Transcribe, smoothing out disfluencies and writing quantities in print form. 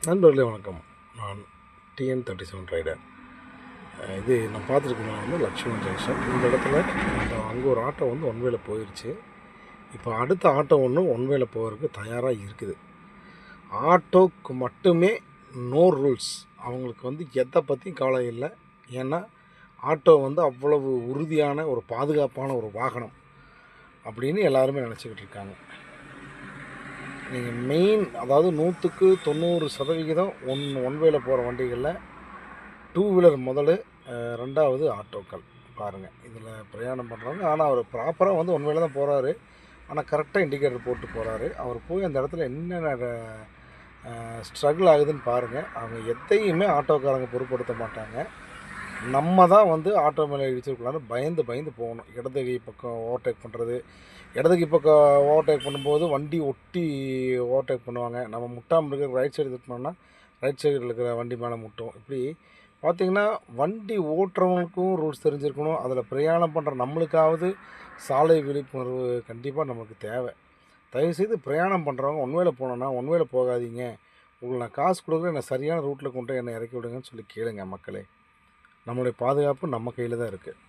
நண்பர்களே வணக்கம். நான் TN37 ரைடர். இது நான் பார்த்துருக்கேன் லக்ஷ்மண் ஜங்ஷன். இந்த இடத்துல அங்கே ஒரு ஆட்டோ ஒன் வேல போயிடுச்சு. இப்போ அடுத்த ஆட்டோ ஒன்று ஒன் வேல போகிறதுக்கு தயாராக இருக்குது. ஆட்டோக்கு மட்டுமே நோ ரூல்ஸ். அவங்களுக்கு எதை பற்றியும் கவலை இல்லை. ஏன்னா ஆட்டோ அவ்வளவு உறுதியான ஒரு பாதுகாப்பான ஒரு வாகனம் அப்படின்னு எல்லாருமே நினச்சிக்கிட்டு இருக்காங்க. நீங்கள் மெயின் அதாவது 100% ஒன் வேல போகிற வண்டிகளில் டூ வீலர் முதல்ல, ரெண்டாவது ஆட்டோக்கள் பாருங்கள். இதில் பிரயாணம் பண்ணுறவங்க ஆனால் அவர் ப்ராப்பராக ஒன் வேல தான் போகிறாரு. ஆனால் கரெக்டாக இண்டிகேட்டர் போட்டு போகிறாரு. அவர் போய் அந்த இடத்துல என்னென்ன ஸ்ட்ரகிள் ஆகுதுன்னு பாருங்கள். அவங்க எதையுமே ஆட்டோக்காரங்க பொருட்படுத்த மாட்டாங்க. நம்ம தான் ஆட்டோ மேலே இடிச்சிருக்கலான்னு பயந்து போகணும். இடது கை பக்கம் ஓவர்டேக் பண்ணுறது, இடது கை பக்கம் ஓவர்டேக் பண்ணும்போது வண்டி ஒட்டி ஓவர்டேக் பண்ணுவாங்க. நம்ம முட்டாமல் இருக்கிற ரைட் சைடு திட்டினோம்னா ரைட் சைடில் இருக்கிற வண்டி மேலே முட்டும். இப்படி பார்த்திங்கன்னா வண்டி ஓட்டுறவங்களுக்கும் ரூல்ஸ் தெரிஞ்சிருக்கணும். அதில் பிரயாணம் பண்ணுற நம்மளுக்காவது சாலை விழிப்புணர்வு கண்டிப்பாக நமக்கு தேவை. தயவுசெய்து பிரயாணம் பண்ணுறவங்க ஒன் வேல போனோன்னா ஒன் வேல போகாதீங்க. உங்களுக்கு நான் காசு கொடுக்குறேன், என்னை சரியான ரூட்டில் கொண்டு என்னை இறக்கி விடுங்கன்னு சொல்லி கேளுங்க மக்களே. நம்மளுடைய பாதுகாப்பு நம்ம கையில் தான் இருக்குது.